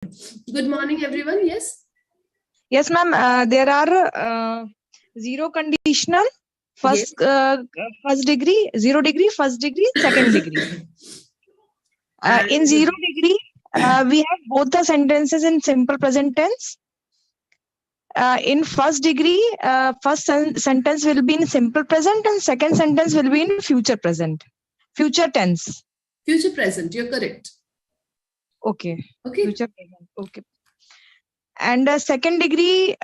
Good morning, everyone. Yes. Yes, ma'am. There are zero conditional, first degree, 0 degree, first degree, second degree. In 0 degree, we have both the sentences in simple present tense. In first degree, first sentence will be in simple present and second sentence will be in future present, future tense. Future present. You're correct. Okay. Okay. Future present. Okay. And second degree,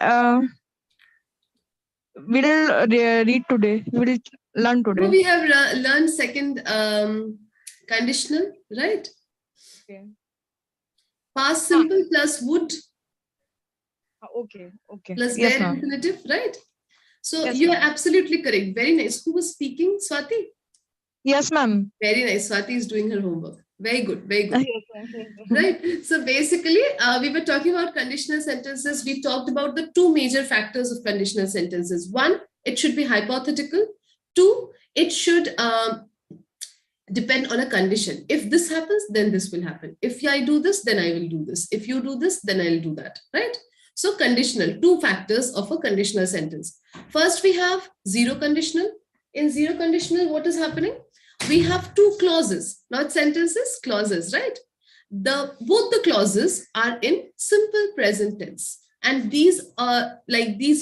we will read today. We will learn today. No, we have learned second conditional, right? Okay. Past simple plus would. Okay. Plus Yes, bare ma'am. infinitive, right? So Yes, you are ma'am. absolutely correct. Very nice. Who was speaking? Swati? Yes, ma'am. Very nice. Swati is doing her homework. Very good. Very good. Yes, Right. So basically, we were talking about conditional sentences. We talked about the two major factors of conditional sentences. One, it should be hypothetical. Two, it should depend on a condition. If this happens, then this will happen. If I do this, then I will do this. If you do this, then I'll do that. Right? So conditional, two factors of a conditional sentence. First, we have zero conditional. In zero conditional, what is happening? We have two clauses, not sentences, clauses, right? Both the clauses are in simple present tense. And these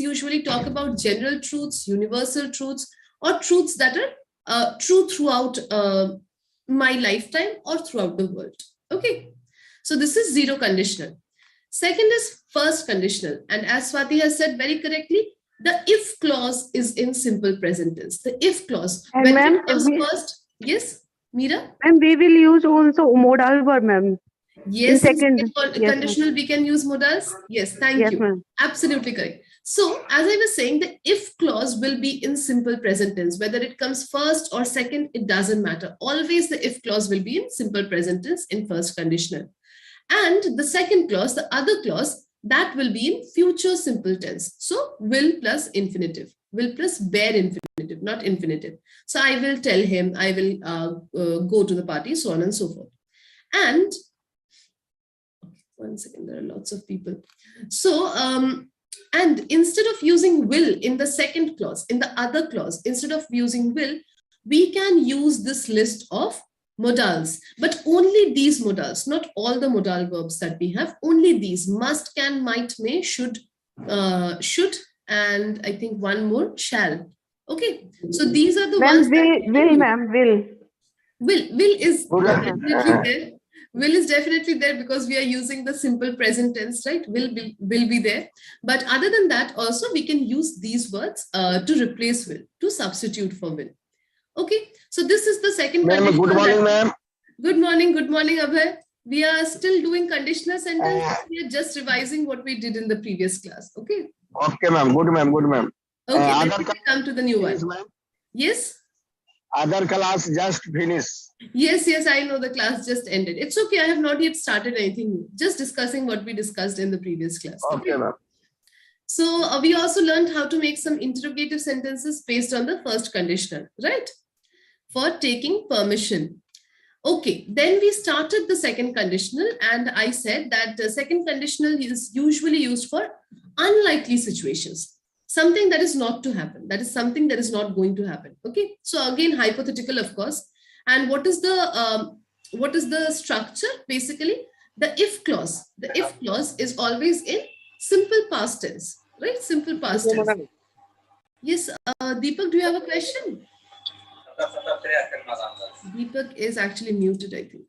usually talk about general truths, universal truths, or truths that are true throughout my lifetime or throughout the world. Okay. So this is zero conditional. Second is first conditional. And as Swati has said very correctly, the if clause is in simple present tense. The if clause. And when ma'am, it comes first, yes, Meera? And we will use also modal verb, ma'am. Yes, in second, conditional, we can use modals. Yes, thank you. Absolutely correct. So, as I was saying, the if clause will be in simple present tense. Whether it comes first or second, it doesn't matter. Always the if clause will be in simple present tense in first conditional. And the second clause, the other clause, that will be in future simple tense. So, will plus infinitive. Will plus bare infinitive, not infinitive. So, I will tell him, I will go to the party, so on and so forth. And one second, there are lots of people. So, and instead of using will in the second clause, in the other clause, instead of using will, we can use this list of modals, but only these modals, not all the modal verbs that we have, only these: must, can, might, may, should, and I think one more, shall. Okay, so these are the ones. Will, ma'am, will. Will is definitely there. Will is definitely there because we are using the simple present tense, right? Will be there. But other than that, also we can use these words to replace will, to substitute for will. Okay, so this is the second condition. Good morning, ma'am. Good morning, Abhay. We are still doing conditional sentences. We are just revising what we did in the previous class. Okay. Okay, ma'am. Good, ma'am. Good, ma'am. Okay, let me come to the new one. Yes. Other class just finished. Yes, I know the class just ended. It's okay. I have not yet started anything new. Just discussing what we discussed in the previous class. Okay, ma'am. So we also learned how to make some interrogative sentences based on the first conditional, right? For taking permission. Okay, then we started the second conditional, and I said that the second conditional is usually used for unlikely situations. Something that is not to happen. That is something that is not going to happen. Okay, so again, hypothetical, of course. And what is the structure? Basically, the if clause. The if clause is always in simple past tense, right? Simple past tense. Yes, Deepak, do you have a question? Deepak is actually muted, I think.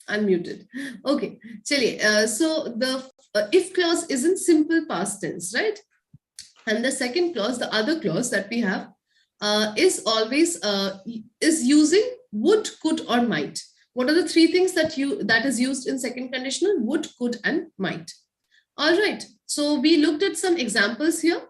Unmuted. Okay, chaliye. So the if clause is in simple past tense, right? And the second clause, the other clause that we have, is always is using would, could, or might. What are the three things that is used in second conditional? Would, could, and might. All right. So we looked at some examples here.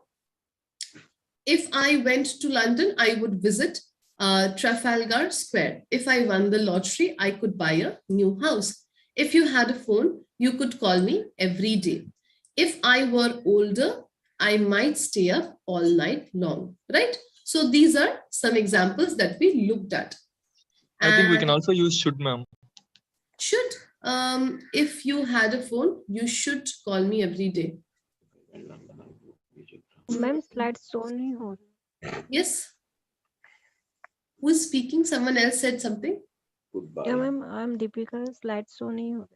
If I went to London, I would visit Trafalgar Square. If I won the lottery, I could buy a new house. If you had a phone, you could call me every day. If I were older, I might stay up all night long, right? So these are some examples that we looked at. I think we can also use should, ma'am. Should? If you had a phone, you should call me every day. Ma'am slide show नहीं हो Yes. Who is speaking? Someone else said something. या ma'am I am Deepika slide show नहीं हो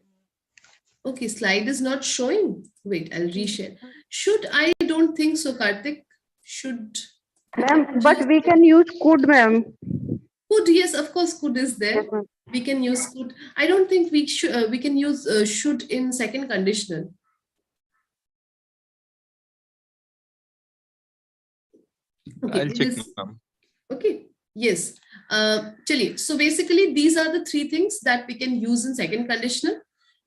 Okay, slide is not showing. Wait, I'll reshare. Should, I don't think so, Karthik. Should. Ma'am, but we can use could, ma'am. Could, yes, of course, could is there. Yes, ma'am. We can use could. I don't think we should. We can use should in second conditional. Okay, I'll it check, is- ma'am. Okay. Yes. Chaliye. So basically, these are the three things that we can use in second conditional.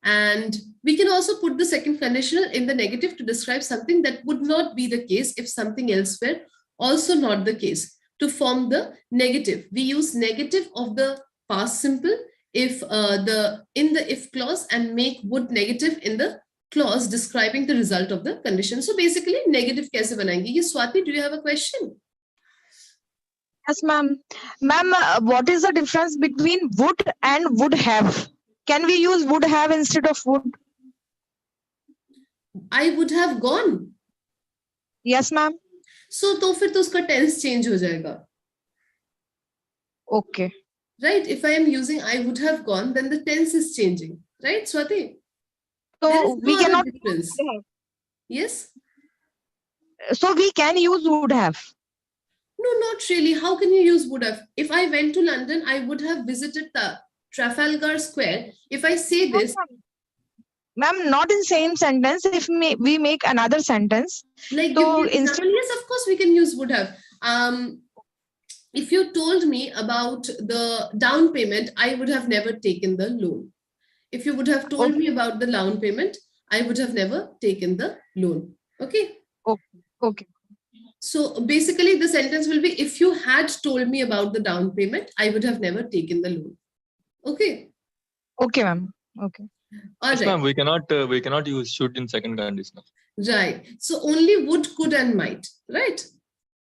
And we can also put the second conditional in the negative to describe something that would not be the case if something else were also not the case. To form the negative, we use negative of the past simple if in the if clause and make would negative in the clause describing the result of the condition. So basically, negative kaise banayenge? Ye Swati, do you have a question? Yes, ma'am. Ma'am, what is the difference between would and would have? Can we use would have instead of would? I would have gone. Yes, ma'am. So तो फिर तो उसका tense change हो जाएगा. Okay. Right? If I am using I would have gone, then the tense is changing. Right, Swati? There So is we no other cannot. difference. Yes? So we can use would have. No, not really. How can you use would have? If I went to London, I would have visited the Trafalgar Square. If I say this, Ma'am, not in same sentence. If we make another sentence. like So give me an instead- example. Yes, of course we can use would have. If you told me about the down payment, I would have never taken the loan. If you would have told me about the down payment, I would have never taken the loan. Okay. Okay. So basically the sentence will be, if you had told me about the down payment, I would have never taken the loan. Okay. Okay, ma'am. Okay. All Yes, right. ma'am. We cannot use should in second conditional. Right. So only would, could, and might. Right.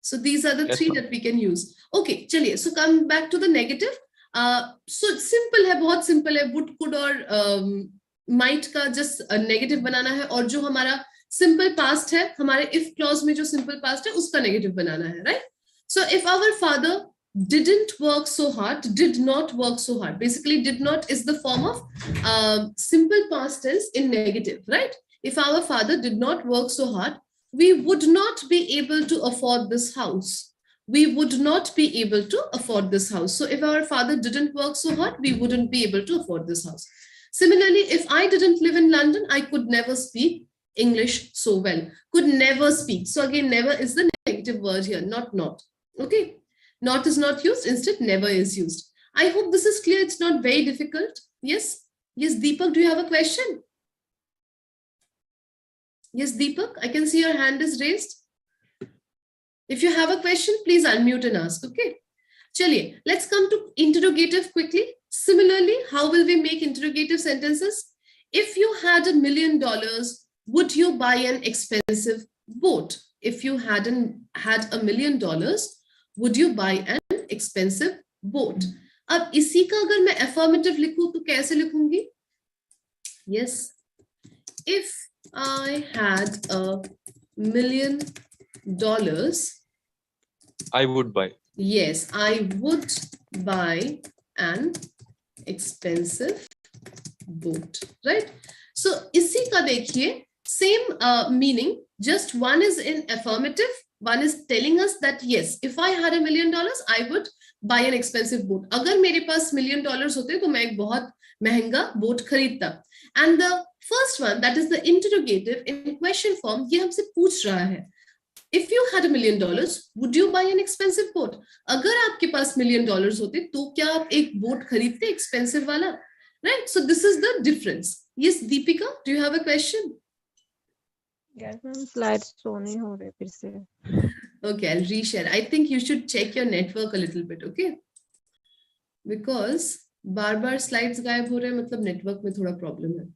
So these are the Yes, three ma'am. that we can use. Okay. Chaliye. So come back to the negative. So simple है, बहुत simple है. Would, could और might का just negative बनाना है, और जो हमारा simple past है, हमारे if clause में जो simple past है, उसका negative बनाना है, right? So if our father didn't work so hard, did not work so hard. Basically, did not is the form of simple past tense in negative, right? If our father did not work so hard, we would not be able to afford this house. We would not be able to afford this house. So if our father didn't work so hard, we wouldn't be able to afford this house. Similarly, if I didn't live in London, I could never speak English so well. Could never speak. So again, never is the negative word here, not. Okay. Not is not used, instead never is used. I hope this is clear. It's not very difficult. Yes. Yes, Deepak, do you have a question? Yes, Deepak, I can see your hand is raised. If you have a question, please unmute and ask. Okay. Chaliye, let's come to interrogative quickly. Similarly, how will we make interrogative sentences? If you had $1 million, would you buy an expensive boat? If you had $1 million, would you buy an expensive boat? अब इसी का अगर मैं affirmative लिखूं तो कैसे लिखूंगी? Yes. If I had $1 million, I would buy. yes, I would buy an expensive boat, right? So इसी का देखिए, same meaning, just one is in affirmative, one is telling us that yes, if I had $1 million, I would buy an expensive boat. अगर मेरे पास $1 million होते तो मैं एक बहुत महंगा boat खरीदता. And the first one, that is the interrogative in question form, ये हमसे पूछ रहा है. If you had $1 million, would you buy an expensive boat? अगर आपके पास $1 million होते तो क्या आप एक boat खरीदते expensive वाला? Right? So this is the difference. Yes, Deepika, do you have a question? Yes, ma'am. Slide show नहीं हो रहे फिर से. Okay, I'll reshare. I think you should check your network a little bit, okay? Because बार-बार slides गायब हो रहे हैं, मतलब network में थोड़ा problem है.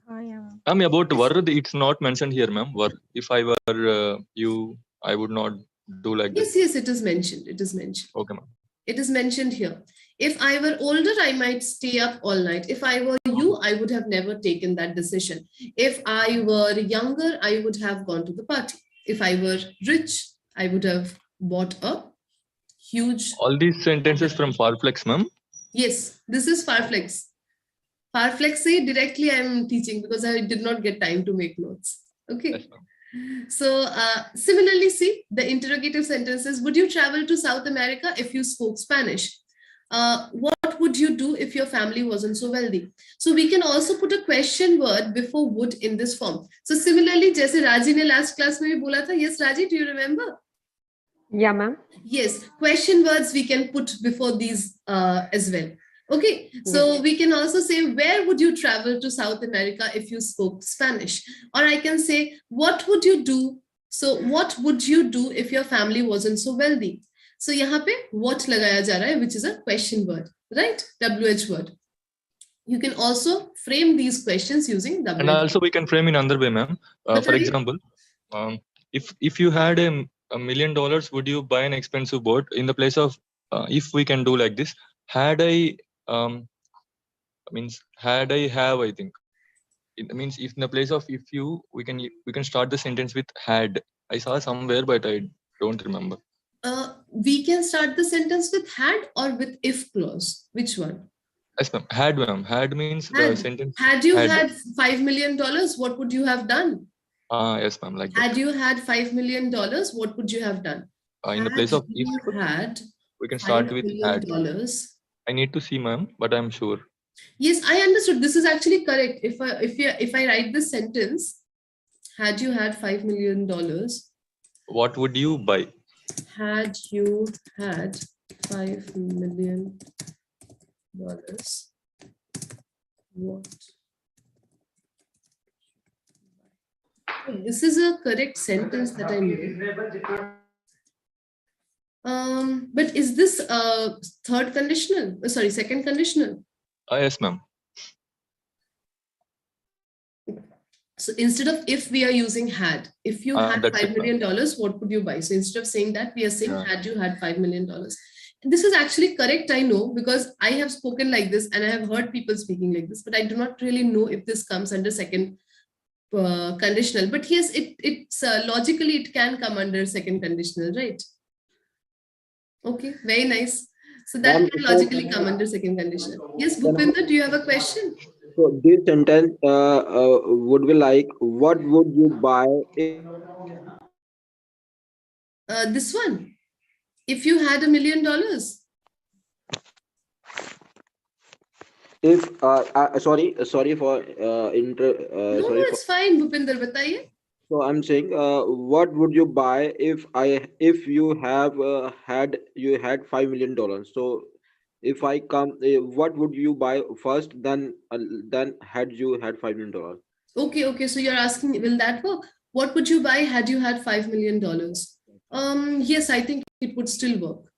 हाँ यार. Ma'am, about were, it's not mentioned here, ma'am. Were, if I were you, I would not do like this. Yes, yes, it is mentioned. It is mentioned. Okay, ma'am. It is mentioned here. If I were older, I might stay up all night. If I were you, I would have never taken that decision. If I were younger, I would have gone to the party. If I were rich, I would have bought a huge. All these sentences from Farflex, ma'am. Yes, this is Farflex. Farflex say directly I'm teaching because I did not get time to make notes. Okay. Yes, ma'am. So similarly, see the interrogative sentences. Would you travel to South America if you spoke Spanish? What would you do if your family wasn't so wealthy? So we can also put a question word before would in this form. So similarly, जैसे राजी ने last class में भी बोला था. Yes, Raji, do you remember? Yeah, ma'am. Yes, question words we can put before these as well. Okay, so we can also say, where would you travel to South America if you spoke Spanish? Or I can say, what would you do? So what would you do if your family wasn't so wealthy? So यहाँ पे what लगाया जा रहा है, which is a question word, right? WH word. You can also frame these questions using WH. And also we can frame in another way, ma'am. For Sorry? example, if you had $1 million, would you buy an expensive boat? In the place of if we can do like this, had I had I have, I think it means if in the place of if you, we can start the sentence with had. I saw somewhere, but I don't remember. We can start the sentence with had or with if clause. Which one? Yes, ma'am. Had, ma'am. Had means the Had. sentence. Had you had $5 million, what would you have done? Yes, ma'am. Like that. Had you had $5 million, what would you have done? In the place of you if, had we can start $5 with million had. dollars. I need to see, ma'am, but I'm sure. Yes, I understood. This is actually correct. If I write this sentence, had you had $5 million, What would you buy? had you had $5 million, what? This is a correct sentence that I made. But is this third conditional? Sorry, second conditional. Yes, ma'am. So instead of if, we are using had. If you had That's $5 it, million, what would you buy? So instead of saying that, we are saying Yeah. had you had $5 million. And this is actually correct, I know, because I have spoken like this and I have heard people speaking like this, but I do not really know if this comes under second conditional. But yes, it's logically it can come under second conditional, right? Okay, very nice. So that Ma'am, can logically come under second conditional. Yes, Bhupinder, do you have a question? So this sentence would be like, what would you buy This one. If you had $1 million. if sorry for No, sorry for, it's fine, Bhupinder, bataiye. so I'm saying what would you buy if you have had $5 million? So if I come, what would you buy first? Then had you had $5 million? Okay, so you're asking, will that work? What would you buy had you had $5 million? Yes, I think it would still work.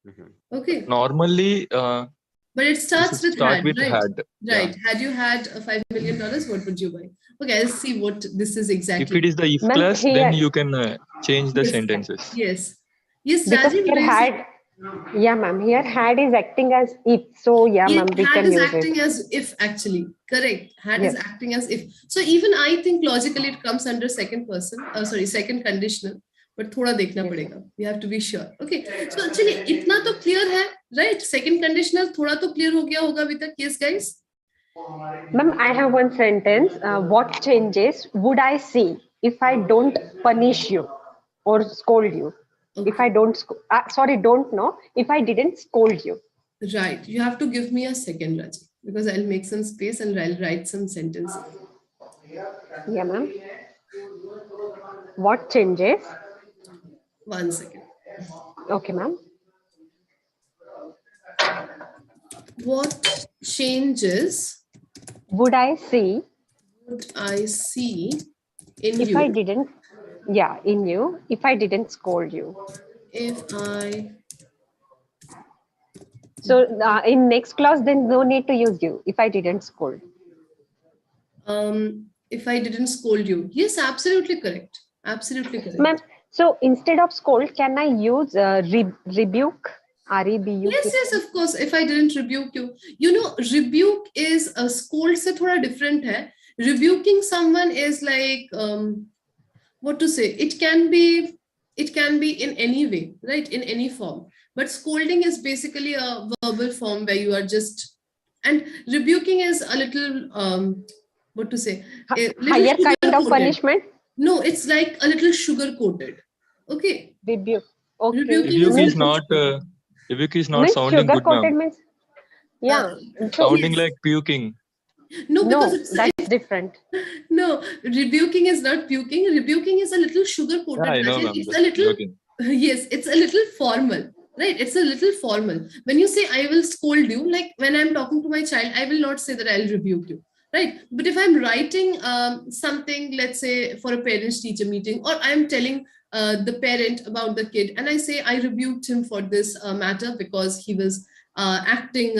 Mhm. Okay, Normally, but it starts with start had, with right? had. Right. Had you had $5 million, what would you buy? Okay, I'll see what this is exactly. If it is the if Ma'am, class, here- then you can change the Yes. sentences. Yes. Yes, Because Rajiv, here do you see- had, yeah, ma'am. Here had is acting as if. So yeah, ma'am, we had can is use acting it. as if, actually. Correct. Had is Yes. acting as if. So even I think logically it comes under second person, second conditional. But थोड़ा देखना पड़ेगा. We have to be sure. Okay. So actually इतना तो clear है, right? Second conditional थोड़ा तो clear हो गया होगा अभी तक. Yes, guys. Ma'am, I have one sentence. What changes would I see if I don't punish you or scold you? If I don't, don't know. If I didn't scold you. Right. You have to give me a second, Raji, because I'll make some space and I'll write some sentences. Yeah, ma'am. What changes? 1 second. Okay, ma'am. What changes Would I see would I see in if you I didn't? Yeah, in you. If I didn't scold you. if I So in next clause, then no need to use you. If I didn't scold. if I didn't scold you? Yes, absolutely correct. Absolutely correct. Ma'am, so instead of scold, can I use rebuke? REBUK. Yes, of course. If I didn't rebuke you, rebuke is a scold se thoda different hai. Rebuking someone is like, what to say? It can be in any way, right? In any form. But scolding is basically a verbal form where you are just, and rebuking is a little, what to say? A little Higher kind of sugar-coated. punishment. No, it's like a little sugar-coated. Okay. Rebuke. Okay. Rebuking Rebuke is is not Means sounding sugar good, ma'am. coated means, yeah. Sounding yes. like puking. No, No, because that's different. no, rebuking is not puking. Rebuking is a little sugar-coated. Yeah, I know, Rajesh. ma'am. It's Just a little, joking. yes, it's a little formal, right? It's a little formal. When you say I will scold you, like when I'm talking to my child, I will not say that I'll rebuke you, right? But if I'm writing something, let's say for a parents-teacher meeting, or I'm telling the parent about the kid, and I say I rebuked him for this matter because he was acting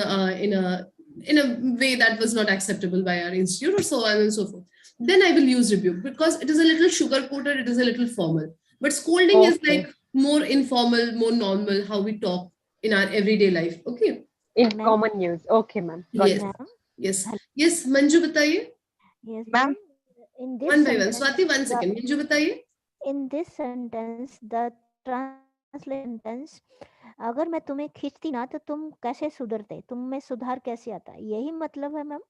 in a way that was not acceptable by our institute, or so on and so forth, then I will use rebuke because it is a little sugar-coated, it is a little formal. But scolding is Okay. like more informal, more normal, how we talk in our everyday life. Okay. In Ma'am? common use. Okay, ma'am. Got Yes. it. Ma'am? Yes. Yes, Manju bataiye. Yes, Ma'am? ma'am. In this One by one. sentence, Swati, 1 the- second. Manju bataiye. in this sentence, the translation sentence, अगर मैं तुम्हें खींचती ना तो तुम कैसे सुधरते, तुम में सुधार कैसे आता, यही मतलब है ma'am?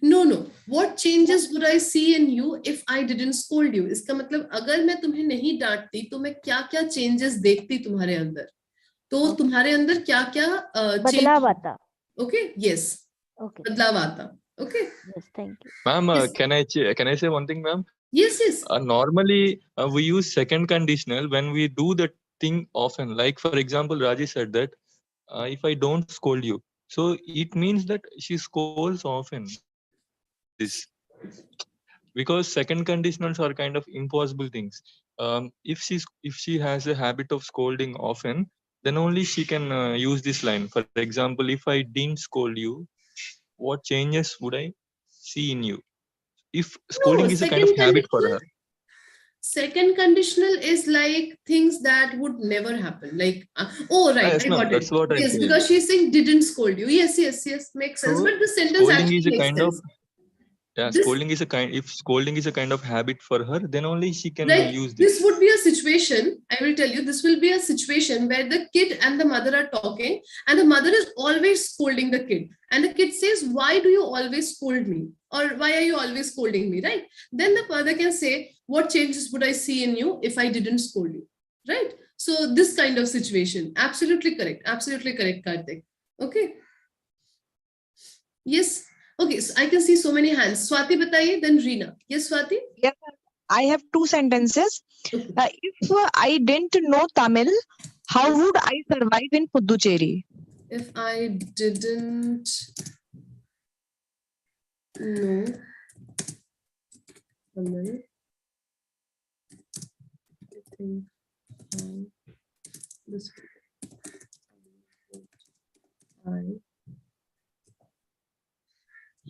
No. What changes would I see in you if I didn't scold you? इसका मतलब अगर मैं तुम्हें नहीं डांटती तो मैं क्या-क्या changes देखती तुम्हारे अंदर? तो तुम्हारे अंदर क्या-क्या बदलाव आता. Okay. Yes. Okay. बदलाव आता. Okay. Yes, thank you. Ma'am, Yes. can I say one thing, ma'am? Yes. Normally, we use second conditional when we do the thing often. Like, for example, Raji said that if I don't scold you, so it means that she scolds often. This because second conditionals are kind of impossible things. If she has a habit of scolding often, then only she can use this line. For example, if I didn't scold you, what changes would I see in you? If scolding is a kind of habit for her. Second conditional is like things that would never happen. Like, oh, right, Yes, I ma'am, got that's it. what I'm Yes, saying. because she's saying didn't scold you. Yes, makes sense. So, But the sentence scolding actually is a makes kind sense. if scolding is a kind of habit for her, then only she can Like, use this this. would be a situation, I will tell you, this will be a situation where the kid and the mother are talking, and the mother is always scolding the kid. And the kid says, why do you always scold me? Or why are you always scolding me, right? Then the mother can say, what changes would I see in you if I didn't scold you, right? So this kind of situation, absolutely correct, Karthik. Okay. Yes. Okay, so I can see so many hands. Swati bataiye, then Reena. Yes, Swati? Yes, I have two sentences. Okay. If I didn't know Tamil, how would I survive in Puducherry? If I didn't know Tamil, I think this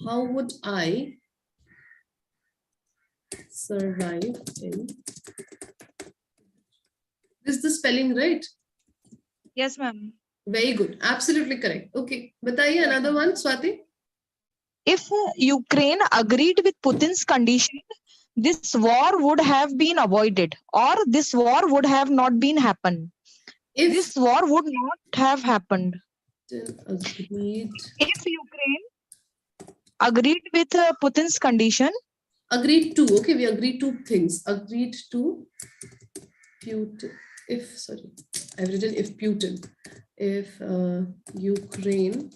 how would I survive in? Is the spelling right? Yes, ma'am. Very good. Absolutely correct. Okay. Bataiye another one, Swati. If Ukraine agreed with Putin's condition, this war would have been avoided, or this war would have not been happened. If This war would not have happened. agreed. If Ukraine agreed with Putin's condition, Agreed to. Okay, we agreed to things. Agreed to Putin. I've written if Putin. If Ukraine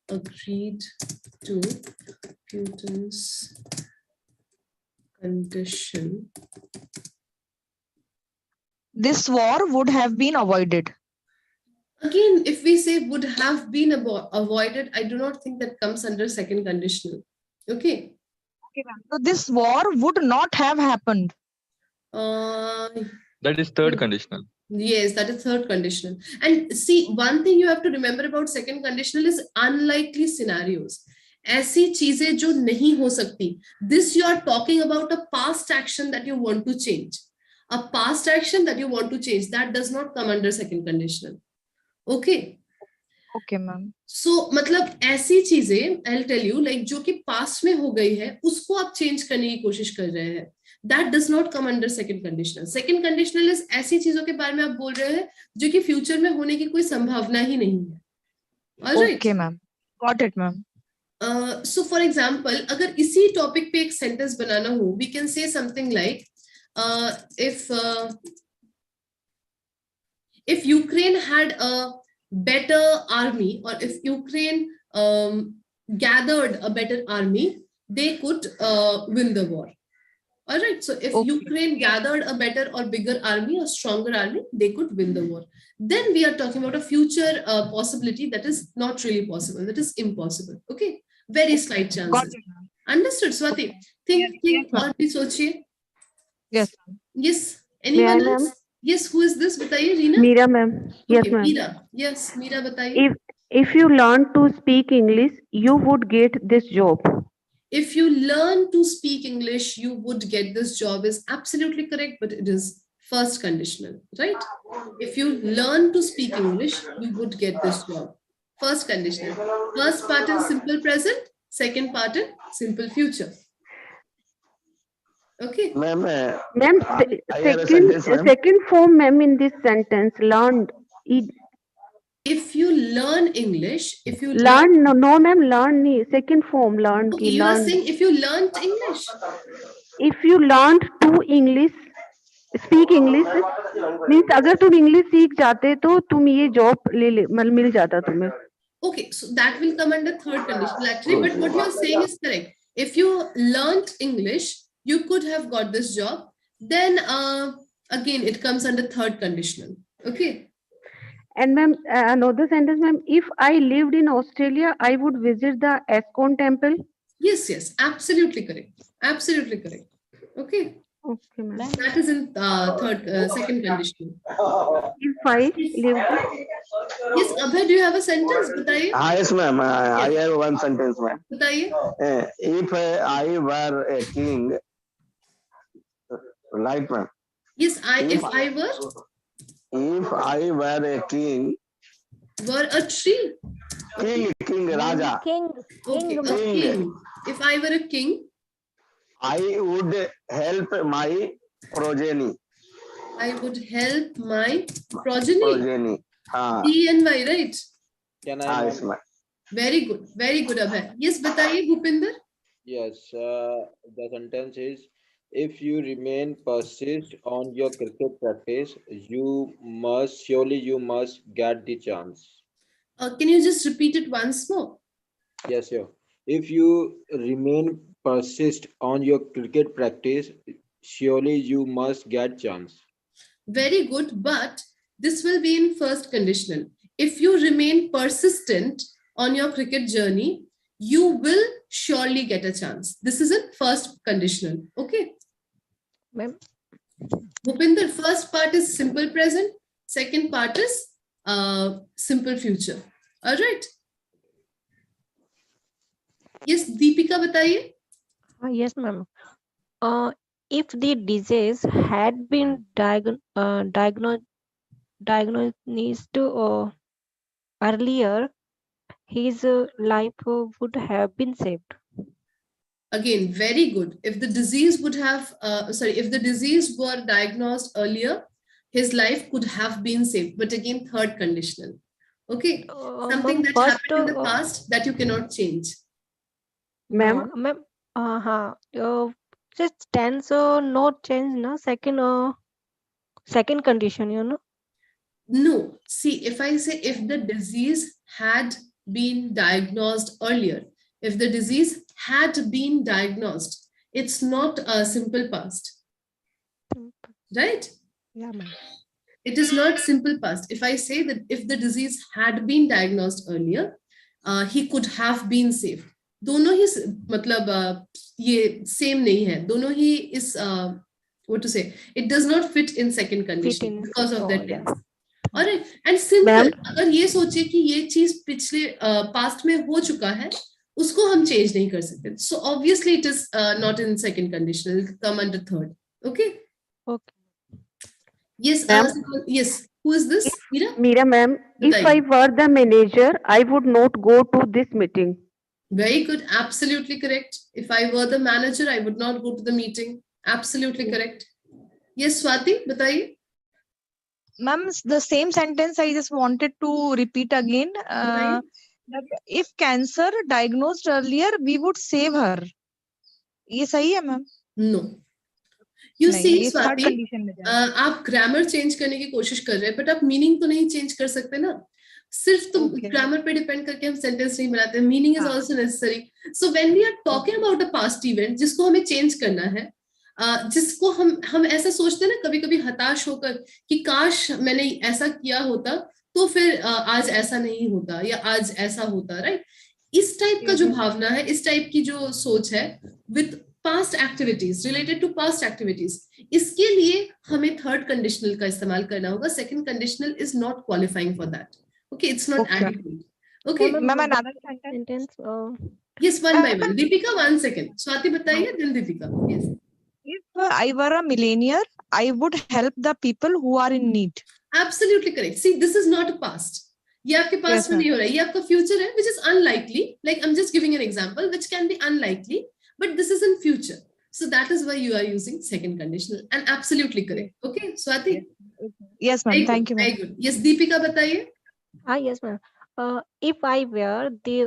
agreed to Putin's condition, this war would have been avoided. again, if we say would have been avoided, I do not think that comes under second conditional. Okay. Okay, ma'am. So this war would not have happened. That is third conditional. Yes, that is third conditional. And see, one thing you have to remember about second conditional is unlikely scenarios. ऐसी चीजें जो नहीं हो सकती. This you are talking about a past action that you want to change. A past action that you want to change, that does not come under second conditional. Okay. Okay, ma'am. सो मतलब ऐसी चीजें I tell you like जो कि past में हो गई है उसको आप चेंज करने की कोशिश कर रहे हैं, that does not come under second conditional. Second conditional is ऐसी चीजों के बारे में आप बोल रहे हैं जो कि फ्यूचर में होने की कोई संभावना ही नहीं है. Alright. Okay, ma'am. Got it, ma'am. So for example अगर इसी टॉपिक पे एक सेंटेंस बनाना हो, we can say something like if Ukraine had a better army, or if Ukraine gathered a better army, they could win the war. All right. So if Okay. Ukraine gathered a better or bigger army or stronger army, they could win the war. Then we are talking about a future possibility that is not really possible, that is impossible. Okay. Very slight Got chances. it, ma'am. Understood, Swati? Think, Yes, think, yes, ma'am. और भी सोचिए. Yes, ma'am. Yes. May I, Anyone ma'am? else? Yes. Who is this? बताइए, Reena. Meera, ma'am. Yes, Okay, ma'am. Meera. Yes, Meera, बताइए. If you learn to speak English, you would get this job. If you learn to speak English, you would get this job is absolutely correct, but it is first conditional, right? If you learn to speak English, you would get this job. First conditional. First part in simple present, second part in simple future. Okay. Ma'am, Ma'am, I have a sentence, ma'am. second form, ma'am, in this sentence, learned. If you learn English, if you Learn, no, ma'am, learn nahi. Second form, learn. okay, you are saying if you learned English. If you learned to English, speak English, means अगर तुम English सीख जाते तो तुम ये job मिल जाता तुम्हें. Okay, so that will come under third conditional actually, but what you are saying is correct. If you learned English, you could have got this job. Then again, it comes under third conditional. Okay. And ma'am, another sentence, ma'am, if I lived in Australia, I would visit the Iskcon temple. Yes, yes, absolutely correct. Absolutely correct. Okay. Okay, ma'am. That is in second conditional. If I lived, Yes, Abhay, do you have a sentence? बताइए. Yes, ma'am. I have one sentence, ma'am. बताइए. If I were a king, right, ma'am? Yes, if I were a king, a tree. king, Raja, King. Okay, a King. king. If I were a king, I would help my progeny. I would help my progeny. हाँ, PNY, right? Can I? yes, ma'am. Very good, Abhay. Yes, बताइए Bhupinder. Yes, the sentence is, if you remain persist on your cricket practice, you must get the chance. Can you just repeat it once more? Yes, sure. If you remain persist on your cricket practice, surely you must get chance. Very good, but this will be in first conditional. If you remain persistent on your cricket journey, you will surely get a chance. This is in first conditional. Okay. Ma'am. Bhupinder, first part is simple present. Second part is simple future. All right. Yes, Deepika, बताइए. Yes, ma'am. If the disease had been diagnosed earlier, his life would have been saved. Again, very good. If the disease would have, if the disease were diagnosed earlier, his life could have been saved. But again, third conditional. Okay. Something that happened in the past that you cannot change. ma'am, ma'am, just tense not change, na second condition, you know. No, see, if I say if the disease had been diagnosed earlier, if the disease had been diagnosed, it's not a simple past, right? Yeah, ma'am. It is not simple past. If I say that if the disease had been diagnosed earlier, he could have been saved. दोनों ही मतलब ये same नहीं है. दोनों ही इस what to say? It does not fit in second condition because of that tense. Alright, and simple. अगर ये सोचे कि ये चीज पिछले past में हो चुका है, उसको हम change नहीं कर सकते. So obviously it is not in second condition. It will come under third. Okay. Okay. Yes. Yes. Who is this? Meera? Meera ma'am, if Bataiye. I were the manager, I would not go to this meeting. Very good. Absolutely correct. If I were the manager, I would not go to the meeting. Absolutely correct. Yes, Swati, bataiye. Ma'am, the same sentence I just wanted to repeat again. Bataiye. That if cancer diagnosed earlier, we would save her. ये सही है ma'am? No. You नहीं, see, ये third Swati, condition में जाएगा। आप grammar change करने की कोशिश कर रहे हैं, बट आप मीनिंग तो नहीं चेंज कर सकते ना। सिर्फ तुम ग्रामर पे डिपेंड करके हम सेंटेंस नहीं बनाते। Meaning is also necessary. So when we are talking about a past event जिसको हमें चेंज करना है, जिसको हम ऐसा सोचते हैं ना कभी कभी हताश होकर कि काश मैंने ऐसा किया होता तो फिर आज ऐसा नहीं होता या आज ऐसा होता, राइट? इस टाइप का जो भावना है, इस टाइप की जो सोच है with past activities, related to past activities, इसके लिए हमें थर्ड कंडीशनल का इस्तेमाल करना होगा। Second conditional is not qualifying for that. Okay, it's not adequate. Okay. Ma'am, another sentence. Yes, one by one. Deepika, 1 second. Swati bataiye, then Deepika. Yes. If I were a millionaire, I would help the people who are in need. Absolutely correct. See, this is not a past. ये आपके past में नहीं हो रहा है, ये आपका future है, which is unlikely. Like I'm just giving an example, which can be unlikely, but this is in future. So that is why you are using second conditional, and absolutely correct. Okay, Swati. Yes, ma'am. Thank you. Very good. Yes, Deepika bataiye. Yes, ma'am. If I were the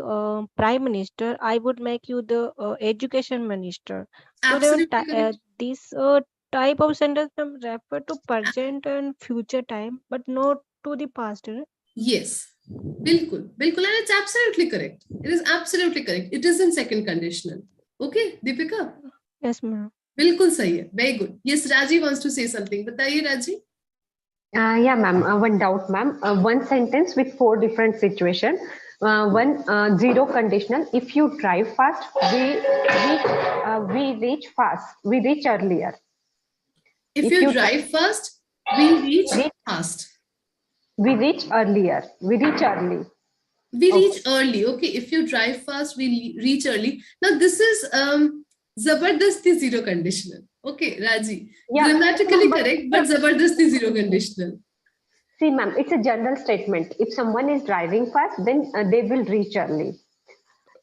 prime minister, I would make you the education minister. Absolutely So correct. this type of sentence refer to present and future time, but not to the past. Yes, bilkul, bilkul, and it's absolutely correct. It is absolutely correct. It is in second conditional. Okay, Deepika. Yes, ma'am. Bilkul sahi hai. Very good. Yes, Raji wants to say something. Bataiye, Raji. Yeah, ma'am. One doubt, ma'am. One sentence with 4 different situations. One zero conditional. If you drive fast, we reach fast. We reach earlier. If you drive fast, we reach fast. We reach earlier. We reach early. We reach early. Okay. If you drive fast, we reach early. Now this is zabardasti zero conditional. Okay, Raji. Yeah, grammatically correct, but zabardasti zero conditional. See, ma'am, it's a general statement. If someone is driving fast, then they will reach early.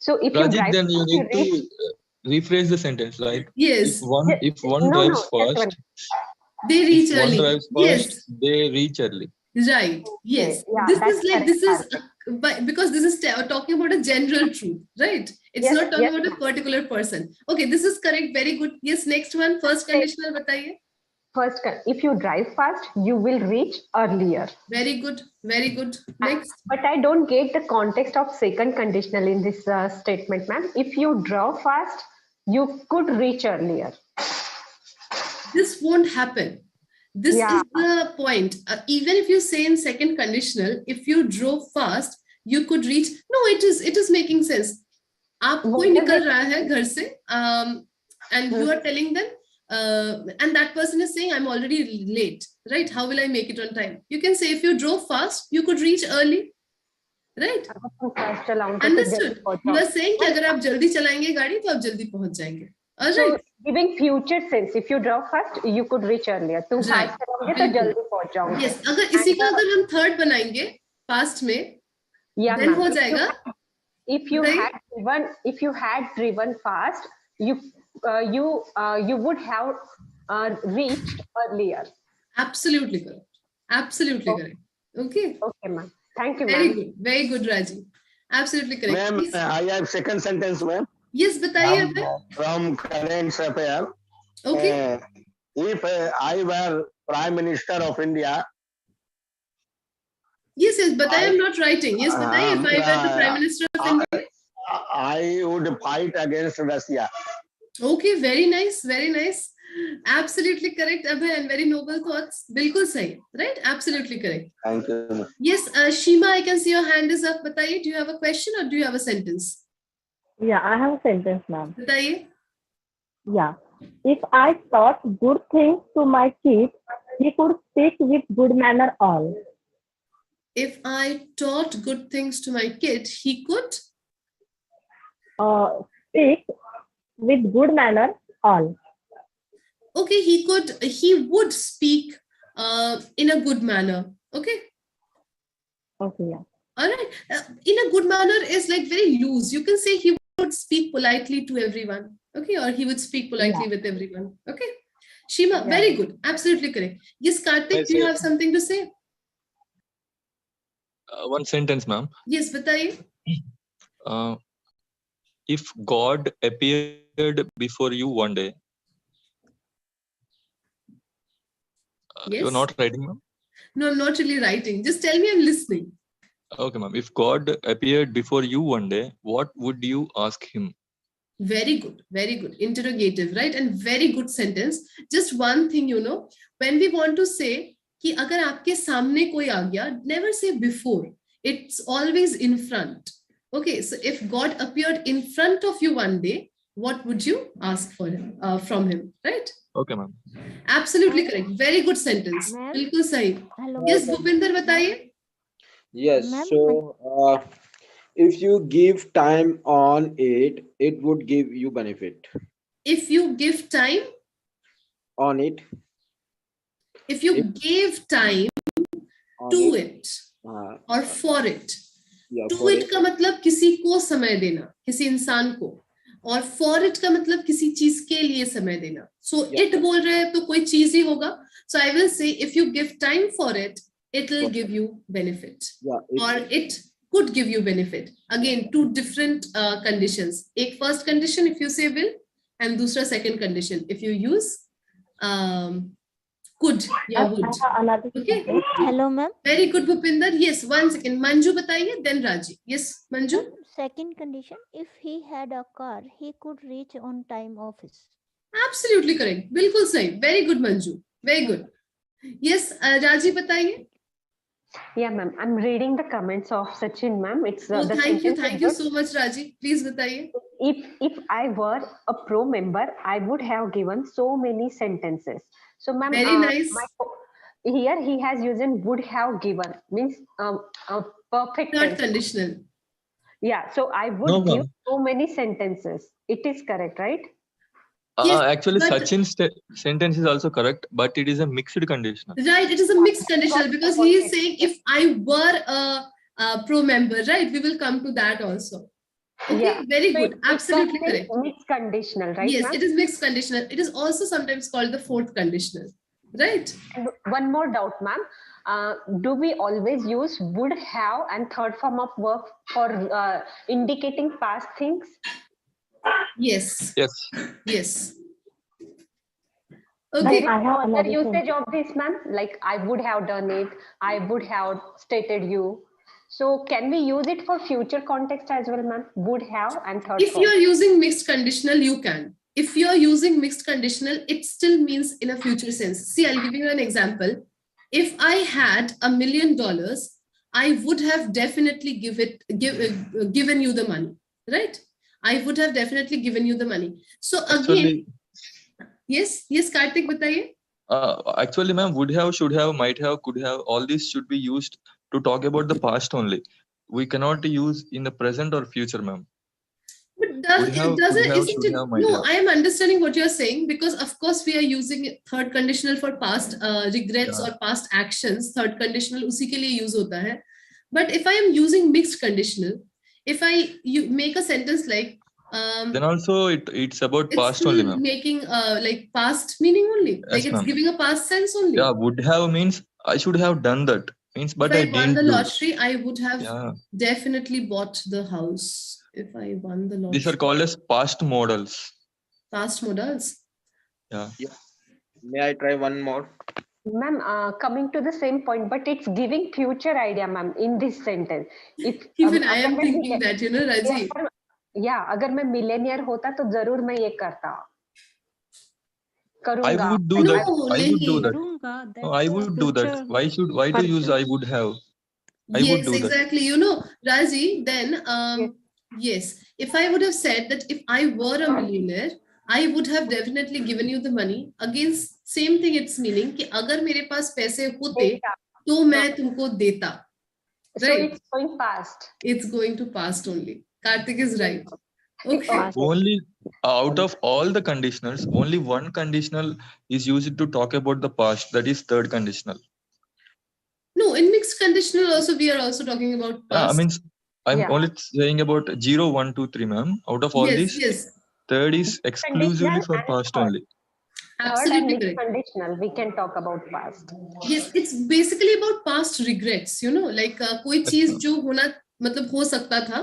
So if Raji, you drive then you fast, need to rephrase the sentence, right? Yes. If one drives fast, they reach if early. one drives fast, Yes. they reach early. Right. Yes. Yeah, this that's is like, correct. this is because this is talking about a general truth, right? It's Yes, not talking yes, about a ma'am. particular person. Okay, this is correct. Very good. Yes, next one. First conditional bataiye. First, if you drive fast, you will reach earlier. Very good. Very good. Next. But I don't get the context of second conditional in this statement, ma'am. If you drove fast, you could reach earlier. This won't happen. This Yeah. is the point. Even if you say in second conditional, if you drove fast, you could reach. No, it is making sense. आप कोई निकल रहा है घर से, and you are telling them, and that person is saying, I'm already late, right? How will I make it on time? You can say, if you drove fast, you could reach early, right? Understood? You are saying कि अगर आप जल्दी चलाएंगे गाड़ी तो आप जल्दी पहुंच जाएंगे. All So, right. giving future sense, if you drove fast, you could reach earlier. तुम Right. fast चलाओगे तो जल्दी पहुंच जाओगे. Yes. अगर इसी का अगर हम थर्ड बनाएंगे past में, Yeah, then ma'am. हो जाएगा. If you had driven fast, you would have reached earlier. Absolutely correct. Absolutely correct. Okay. Okay, ma'am. Thank you, Very ma'am. good. Very good, Raji. Absolutely correct. Ma'am, Please. I have second sentence, ma'am. Yes, बताइए अब. From current affair. Okay. If I were Prime Minister of India, Yes, बताइए. I'm not writing. Yes, बताइए. If I were the Prime Minister of India. I would fight against Russia. Okay, very nice. Very nice. Absolutely correct, Abhay, and very noble thoughts. बिल्कुल सही. Right? Absolutely correct. Thank you. Yes, Shima, I can see your hand is up. बताइए. Do you have a question or do you have a sentence? Yeah, I have a sentence, ma'am. बताइए. Yeah. If I taught good things to my kid, he could speak with good manner all. If I taught good things to my kid, he could Speak with good manner all. Okay, he would speak in a good manner. Okay. Okay, yeah. All right. In a good manner is like very loose. You can say he would speak politely to everyone. Okay. Or he would speak politely with everyone. Okay. Shima, Yeah. very good. Absolutely correct. Yes, Karthik, Yes, do you sir. have something to say? One sentence, ma'am. Yes, bataiye. If God appeared before you one day, Yes. you're not writing, ma'am? No, I'm not really writing. Just tell me, I'm listening. Okay, ma'am. If God appeared before you one day, what would you ask him? Very good, very good. Interrogative, right? And very good sentence. Just one thing, when we want to say कि अगर आपके सामने कोई आ गया, never say before. It's always in front. Okay, so if God appeared in front of you one day, what would you ask for him, from him, right? Okay, ma'am. Absolutely correct. Very good sentence. Ma'am? बिल्कुल सही. Hello. Yes, Bhupinder, बताइए. Yes. Ma'am, So if you give time on it, it would give you benefit If you give time, on it. if you give time On to it. it Uh, or for it. yeah, to for it it. का मतलब किसी को समय देना, किसी इंसान को, और फॉर इट का मतलब किसी चीज के लिए समय देना. सो इट बोल रहे हैं तो कोई चीज ही होगा. So I will say if you give time for it, it will give you benefit, और it could give you benefit. Again, two different conditions. एक first condition if you say will, and दूसरा second condition if you use could या would. Another Okay. hello, ma'am. Very good, Bhupinder. Yes, one second. Manju बताइए, then Raji. Yes, Manju. Second condition, if he had a car, he could reach on time office. Absolutely correct. बिल्कुल सही. Very good, Manju. Very good. Yes, Raji बताइए. Yeah, ma'am. I'm reading the comments of Sachin, ma'am. It's Oh, the thank you. sentence is Thank you good. so much, Raji. Please बताइए. If I were a pro member, I would have given so many sentences. So, ma'am, Very nice. Here he has used in would have given, means perfect Third tense. conditional. Yeah, so I would No, give ma'am. so many sentences. It is correct, right? Yes, Actually, but- Sachin's sentence is also correct, but it is a mixed conditional. Right, it is a mixed conditional because he is saying if I were a pro member, right? We will come to that also. Okay, Yeah. very So good. it Absolutely comes in correct. mixed conditional, right, Yes, ma'am? it is mixed conditional. It is also sometimes called the fourth conditional, right? And one more doubt, ma'am. Do we always use would have and third form of verb for indicating past things? Yes, Yes. yes. There Okay, is I have no other another usage of this, ma'am. Like I would have done it. I would have stated you. So can we use it for future context as well, ma'am? Would have and third if form. you are using mixed conditional, you can. If you are using mixed conditional, it still means in a future sense. See, I'll give you an example. If I had $1 million, I would have definitely given you the money, right? I would have definitely given you the money. So again, Actually, yes, Karthik, बताइए. actually, ma'am, would have, should have, might have, could have, all these should be used to talk about the past only. We cannot use in the present or future, ma'am. But Would have, could have, isn't should it? have, might No, have. I am understanding what you're saying because of course we are using third conditional for past regrets or past actions. Third conditional उसी के लिए use होता है. But if I am using mixed conditional, if you make a sentence like Then also it's about it's past only, still ma'am. making like past meaning only. Like Yes, it's ma'am. giving a past sense only. Yeah, would have means I should have done that. Means, but I If I won didn't the do. lottery, I would have Yeah, definitely bought the house. If I won the lottery. these are called as past modals. Past modals. Yeah. May I try one more? Ma'am, coming to the same point, but it's giving future idea, ma'am, in this sentence. If Even I अगर am मैं thinking that, Raji. अगर मैं Millionaire होता तो जरूर मैं ये करता I करूंगा. would do No, that. I would do नहीं. that. करूंगा, No, I that's would do that. future Why to use I would have? I would Yes, do that. exactly. Raji, then, yes, if I would have said that if I were a millionaire, I would have definitely given you the money. Again, same thing it's meaning कि अगर मेरे पास पैसे होते तो मैं तुमको देता. So Right. it's going past. It's going to past only. Karthik is right. Okay. Only out of all the conditionals, only one conditional is used to talk about the past. That is third conditional. No, in mixed conditional also we are also talking about past. I'm Yeah. only saying about 0, 1, 2, 3, ma'am. Out of all Yes, these, yes, third is exclusively Conditional for and past third. only. Third and absolutely mixed correct. conditional, we can talk about past. Yes, it's basically about past regrets, you know, like कोई चीज जो होना मतलब हो सकता था,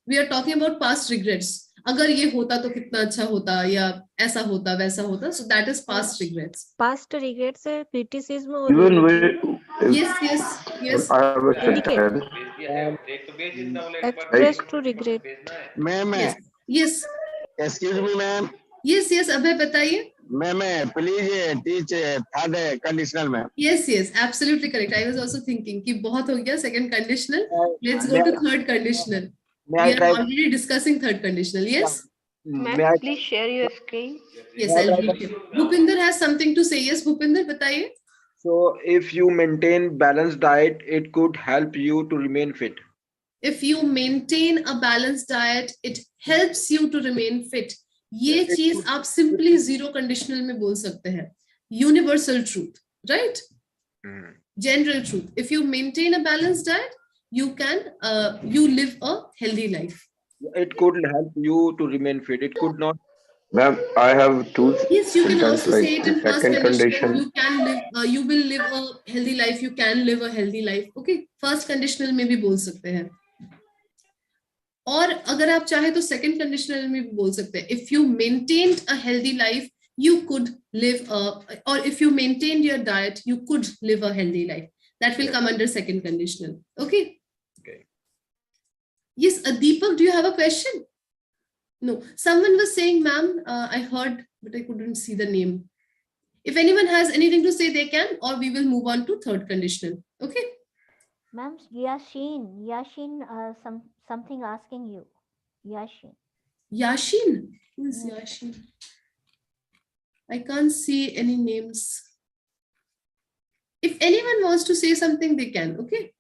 we are talking about past regrets. अगर ये होता तो कितना अच्छा होता, या ऐसा होता वैसा होता, so that is past regrets. Past regrets है criticism और Even Yes, yes, yes. I have a indicate sentence. express to regret. Ma'am, Yes, yes, excuse me, ma'am. yes, yes. अभय बताइए. Ma'am, please teach third conditional, ma'am. Yes, yes, absolutely correct. I was also thinking कि बहुत हो गया second conditional. Let's go to third conditional. We are already discussing third conditional. Yes. Ma'am, please share your screen. Yes, I'll read it. Bhupinder has something to say. Yes, Bhupinder, बताइए. So if you maintain balanced diet, it could help you to remain fit. If you maintain a balanced diet, it helps you to remain fit. ये चीज आप simply zero conditional में बोल सकते हैं. Universal truth, right? General truth. If you maintain a balanced diet, you can you live a healthy life. It could help you to remain fit. It could not. Ma'am, I have two Yes, you can sentences also like say it in the first second conditional. condition. You can live. You will live a healthy life. You can live a healthy life. Okay, first conditional में भी बोल सकते हैं. और अगर आप चाहे तो second conditional में भी बोल सकते हैं. If you maintained a healthy life, you could live or if you maintained your diet, you could live a healthy life. That will come under second conditional. Okay. Okay. Yes, Deepak, do you have a question? No, someone was saying, ma'am, I heard, but I couldn't see the name. If anyone has anything to say, they can, or we will move on to third conditional. Okay. Ma'am, Yashin, something asking you. Yashin. Yashin? Who is Yashin? I can't see any names. If anyone wants to say something, they can. Okay.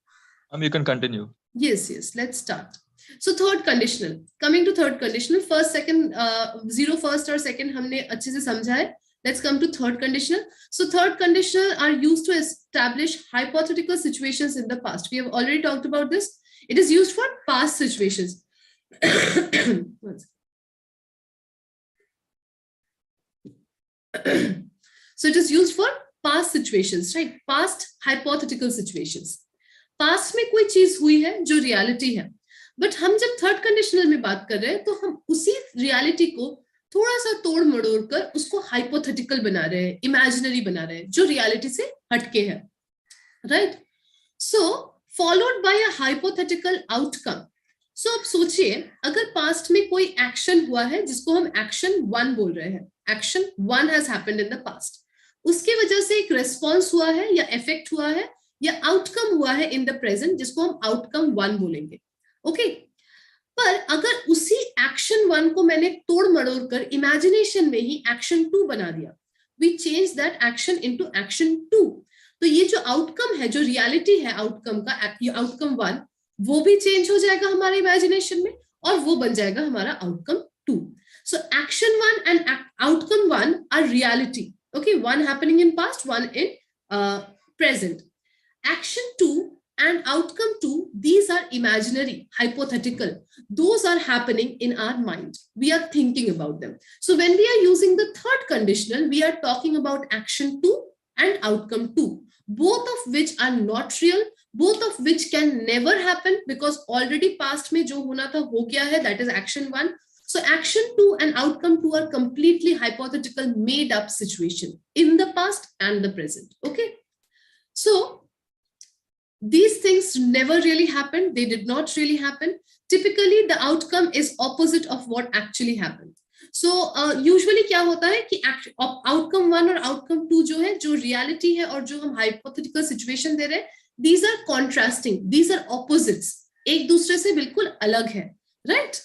You can continue. Yes, yes. Let's start. So third conditional. Coming to third conditional, first, second, zero first or second हमने अच्छे से समझा है. Let's come to third conditional. So third conditional are used to establish hypothetical situations in the past. We have already talked about this. It is used for past situations. So it is used for past situations, right? Past hypothetical situations. Past में कोई चीज हुई है जो reality है. But हम जब third conditional में बात कर रहे हैं तो हम उसी रियलिटी को थोड़ा सा तोड़ मड़ोड़ कर उसको हाइपोथेटिकल बना रहे हैं, इमेजिनरी बना रहे हैं, जो रियलिटी से हटके है, right? So followed by a hypothetical outcome. So अब सोचिए, अगर पास्ट में कोई एक्शन हुआ है जिसको हम एक्शन 1 बोल रहे हैं, action 1 has happened in the past, उसकी वजह से एक रेस्पॉन्स हुआ है या इफेक्ट हुआ है या आउटकम हुआ है इन द प्रेजेंट, जिसको हम आउटकम 1 बोलेंगे. ओके, पर अगर उसी एक्शन 1 को मैंने तोड़ मड़ोड़ कर इमेजिनेशन में ही एक्शन 2 बना दिया, we change that action into action 2, तो ये जो आउटकम है, जो रियलिटी है आउटकम का, आउटकम 1, वो भी चेंज हो जाएगा हमारे इमेजिनेशन में और वो बन जाएगा हमारा outcome 2. So action 1 and outcome 1 are reality. Okay, one happening in past, one in present. Action 2 and outcome 2, these are imaginary, hypothetical. Those are happening in our mind. We are thinking about them. So when we are using the third conditional, we are talking about action 2 and outcome 2, both of which are not real, both of which can never happen because already past में जो होना था हो गया है, that is action 1. So action 2 and outcome 2 are completely hypothetical, made up situation in the past and the present. Okay. So these things never really happened. They did not really happen. Typically, the outcome is opposite of what actually happened. So, usually क्या होता है कि outcome 1 और outcome 2 जो है, जो reality है और जो हम hypothetical situation दे रहे हैं, these are contrasting. These are opposites. एक दूसरे से बिल्कुल अलग है, right?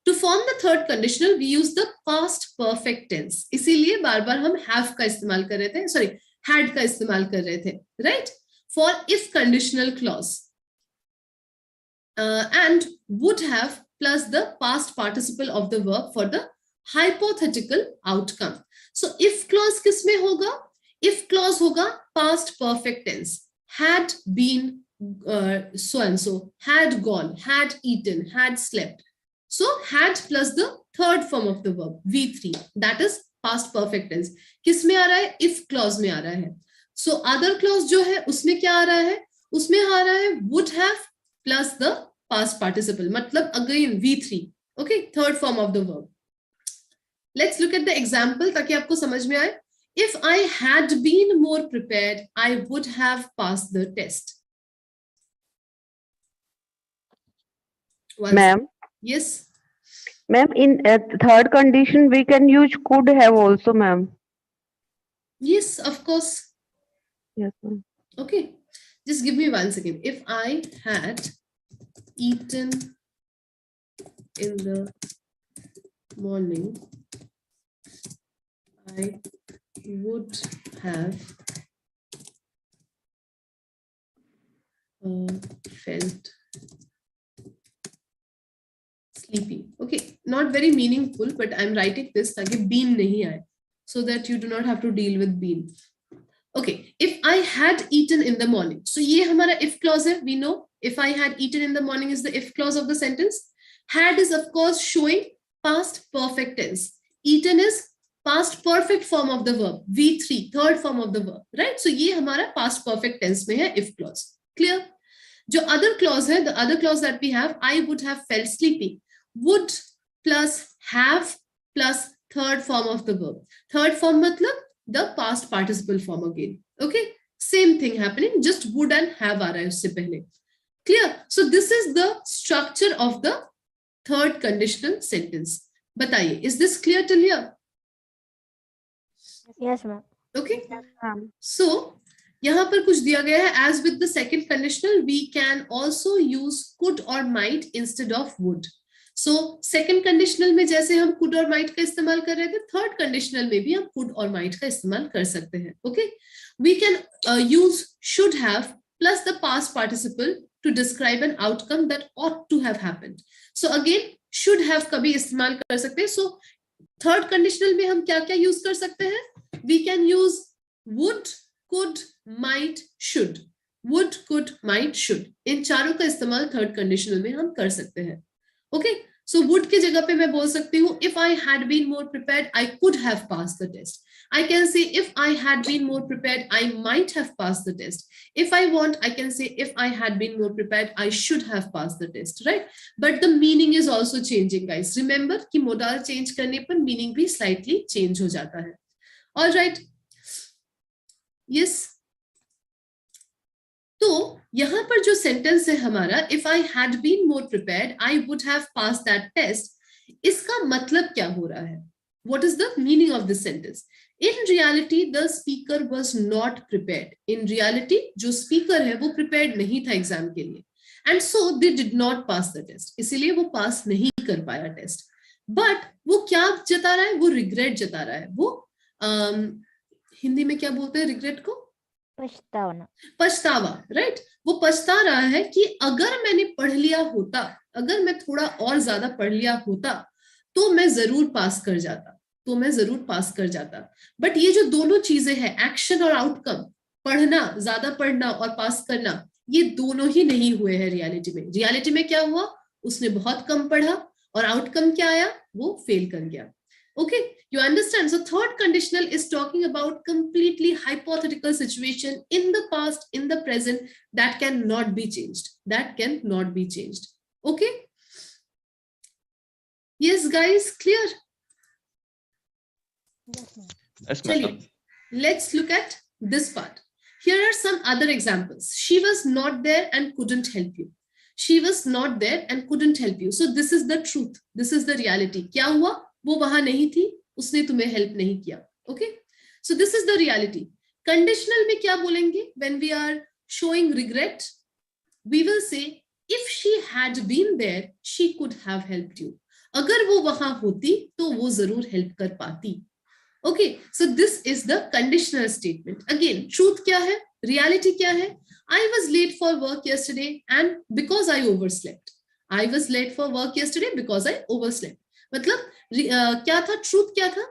To form the third conditional, we use the past perfect tense. इसीलिए बार-बार हम have का इस्तेमाल कर रहे थे, sorry, had का इस्तेमाल कर रहे थे, right? For if conditional clause, and would have plus the past participle of the verb for the hypothetical outcome. So if clause किसमें होगा? If clause होगा past perfect tense. had been so and so, had gone, had eaten, had slept. So had plus the third form of the verb V3, that is past perfect tense. किस में आ रहा है? If clause में आ रहा है. So other clause जो है उसमें क्या आ रहा है? उसमें आ रहा है would have plus the past participle, मतलब again V3. Okay, third form of the verb. Let's look at the example ताकि आपको समझ में आए. If I had been more prepared, I would have passed the test. Ma'am. Yes. Ma'am, in third condition, we can use could have also, ma'am. Yes, of course. Yes, ma'am. Okay. Just give me 1 second. If I had eaten in the morning, I would have felt sleepy. Okay, not very meaningful, but I'm writing this ताकि been नहीं आए, so that you do not have to deal with been. Okay, if I had eaten in the morning, so ये हमारा if clause है. We know if I had eaten in the morning is the if clause of the sentence. Had is of course showing past perfect tense. Eaten is past perfect form of the verb, V3, third form of the verb, right? So ये हमारा past perfect tense में है if clause. Clear? जो other clause है, the other clause that we have, I would have felt sleepy. Would plus have plus third form of the verb. Third form matlab the past participle form again. Okay, same thing happening, just would and have aa raha hai usse pehle. Clear? So this is the structure of the third conditional sentence. Bataiye, is this clear till here? Yes, ma'am. Okay. So यहाँ पर कुछ दिया गया है. As with the second conditional, we can also use could or might instead of would. So second conditional में जैसे हम could और might का इस्तेमाल कर रहे थे, third conditional में भी हम could और might का इस्तेमाल कर सकते हैं. Okay, we can use should have plus the past participle to describe an outcome that ought to have happened. So again should have का भी इस्तेमाल कर सकते हैं. So third conditional में हम क्या क्या use कर सकते हैं? We can use would, could, might, should. Would, could, might, should. इन चारों का इस्तेमाल third conditional में हम कर सकते हैं. Okay, so would के जगह पे मैं बोल सकती हूँ if I had been more prepared, I could have passed the test. I can say if I had been more prepared, I might have passed the test. If I want, I can say if I had been more prepared, I should have passed the test, right? But the meaning is also changing, guys. Remember कि modal change करने पर meaning भी slightly change हो जाता है. All right. Yes. तो यहाँ पर जो सेंटेंस है हमारा if I had been more prepared, I would have passed that test, इसका मतलब क्या हो रहा है? What is the meaning of this sentence? In reality, the speaker was not prepared. In reality, जो speaker है वो prepared नहीं था एग्जाम के लिए, and so they did not pass the test. इसीलिए वो पास नहीं कर पाया टेस्ट. But वो क्या जता रहा है? वो regret जता रहा है. वो हिंदी में क्या बोलते हैं regret को? पछतावा, राइट? वो पछता रहा है कि अगर मैंने पढ़ लिया होता, अगर मैं थोड़ा और ज्यादा पढ़ लिया होता तो मैं जरूर पास कर जाता. बट ये जो दोनों चीजें हैं, एक्शन और आउटकम, पढ़ना, ज्यादा पढ़ना और पास करना, ये दोनों ही नहीं हुए हैं रियलिटी में. रियलिटी में क्या हुआ? उसने बहुत कम पढ़ा और आउटकम क्या आया? वो फेल कर गया. Okay, you understand? So third conditional is talking about completely hypothetical situation in the past, in the present, that cannot be changed. Okay? Yes, guys, clear? Yes, ma'am. Let's look at this part. Here are some other examples. She was not there and couldn't help you. She was not there and couldn't help you. So this is the truth. This is the reality. क्या हुआ? वो वहां नहीं थी, उसने तुम्हें help नहीं किया. Okay, so this is the reality. Conditional में क्या बोलेंगे? When we are showing regret, we will say if she had been there she could have helped you. अगर वो वहां होती तो वो जरूर हेल्प कर पाती. Okay, so this is the conditional statement. Again truth क्या है, रियलिटी क्या है? I was late for work yesterday and because I overslept. I was late for work yesterday because I overslept. मतलब क्या था? ट्रूथ क्या था?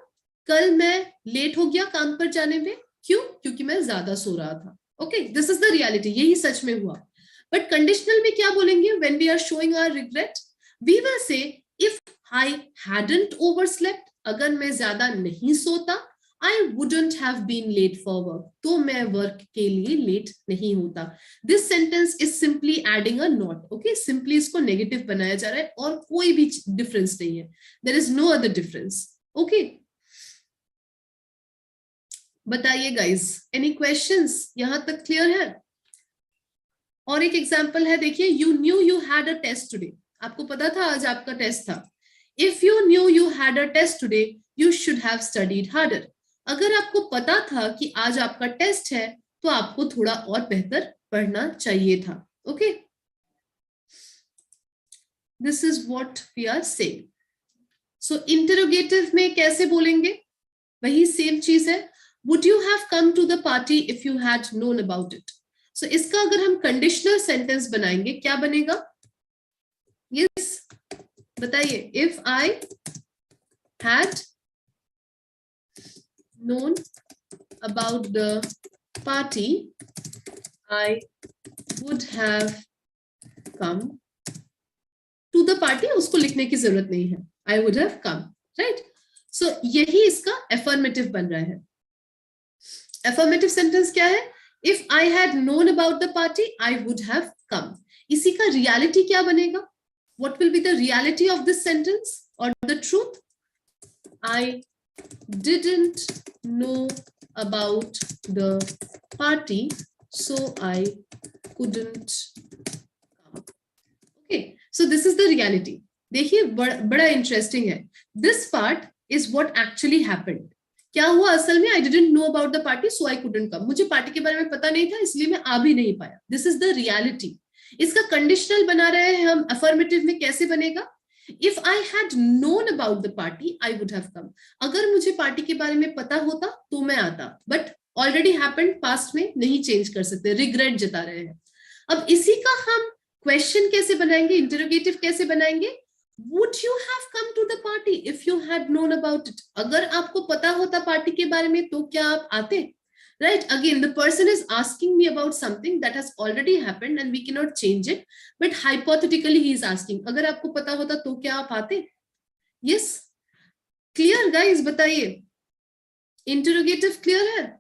कल मैं लेट हो गया काम पर जाने में. क्यों? क्योंकि मैं ज्यादा सो रहा था. Okay, this is the reality. यही सच में हुआ. But conditional में क्या बोलेंगे? When we are showing our regret, we will say if I hadn't overslept, अगर मैं ज्यादा नहीं सोता, I wouldn't have been late for work. तो मैं work के लिए late नहीं होता. This sentence is simply adding a not. Okay, simply इसको negative बनाया जा रहा है और कोई भी difference नहीं है. There is no other difference. Okay. बताइए guys, any questions? यहाँ तक clear है? और एक एग्जाम्पल है, देखिए, you knew you had a test today. आपको पता था आज आपका टेस्ट था. If you knew you had a test today, you should have studied harder. अगर आपको पता था कि आज आपका टेस्ट है, तो आपको थोड़ा और बेहतर पढ़ना चाहिए था. Okay? This is what we are saying. So interrogative में कैसे बोलेंगे? वही सेम चीज है. Would you have come to the party if you had known about it? So इसका अगर हम conditional sentence बनाएंगे, क्या बनेगा? Yes, बताइए. If I had known about the party, I would have come to the party. उसको लिखने की जरूरत नहीं है. I would have come, right? So यही इसका affirmative बन रहा है. Affirmative sentence क्या है? If I had known about the party, I would have come. इसी का reality क्या बनेगा? What will be the reality of this sentence or the truth? I didn't know about the party, so I couldn't come. Okay, so this is the reality. देखिए बड़ा interesting है. This part is what actually happened. क्या हुआ असल में? I didn't know about the party, so I couldn't come. मुझे party के बारे में पता नहीं था, इसलिए मैं आ भी नहीं पाया. This is the reality. इसका कंडीशनल बना रहे हैं हम. अफर्मेटिव में कैसे बनेगा? If I had known about the party, I would have come. अगर मुझे पार्टी के बारे में पता होता तो मैं आता. But already happened, past में नहीं चेंज कर सकते. Regret जता रहे हैं. अब इसी का हम क्वेश्चन कैसे बनाएंगे? इंटरोगेटिव कैसे बनाएंगे? Would you have come to the party if you had known about it? अगर आपको पता होता पार्टी के बारे में तो क्या आप आते? Right? Again, the person is asking me about something that has already happened and we cannot change it. But hypothetically, he is asking. अगर आपको पता होता तो क्या आप आते? Yes? Clear, guys? बताइए. Interrogative clear है?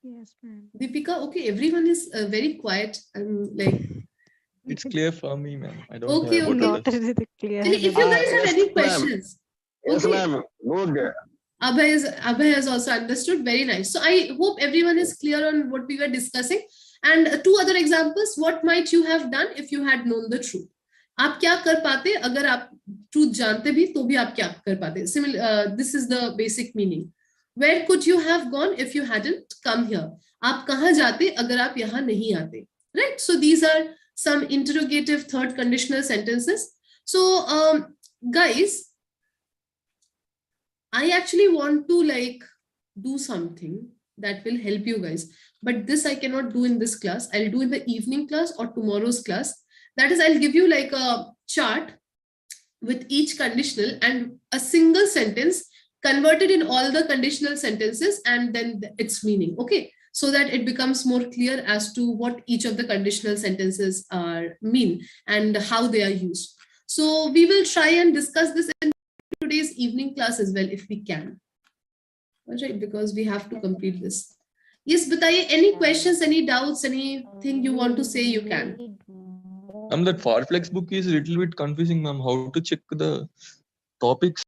Yes, ma'am. Deepika, okay, everyone is very quiet and like. It's clear for me, ma'am. I don't Okay, know about okay. others. Clear. If you guys have any questions. Yes, Okay. ma'am. Good. Abhay has also understood. Very nice. So I hope everyone is clear on what we were discussing. And two other examples. What might you have done if you had known the truth? आप क्या कर पाते अगर आप truth जानते भी तो भी आप क्या कर पाते? This is the basic meaning. Where could you have gone if you hadn't come here? आप कहाँ जाते अगर आप यहाँ नहीं आते? Right? So these are some interrogative third conditional sentences. So guys, I actually want to like do something that will help you guys, but this I cannot do in this class. I'll do in the evening class or tomorrow's class. That is, I'll give you like a chart with each conditional and a single sentence converted in all the conditional sentences and then its meaning. Okay. So that it becomes more clear as to what each of the conditional sentences mean and how they are used. So we will try and discuss this in today's evening class as well, if we can. All right, because we have to complete this. Yes, बताइए, any questions, any doubts, anything you want to say, you can. That Farflex book is a little bit confusing, ma'am. How to check the topics